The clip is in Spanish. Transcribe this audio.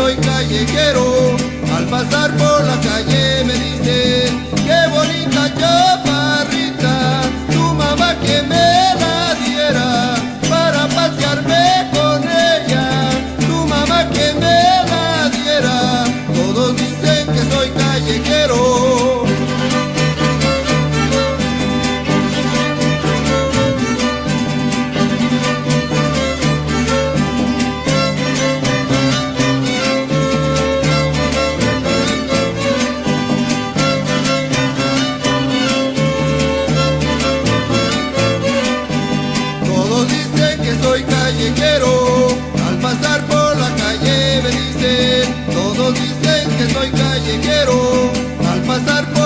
soy callejero. Al pasar por la calle me dicen, qué bonita chaparrita, tu mamá que me la diera para pasearme con ella, tu mamá que me la diera. Todos dicen que soy callejero. Soy callejero, al pasar por la calle me dicen, todos dicen que soy callejero, al pasar por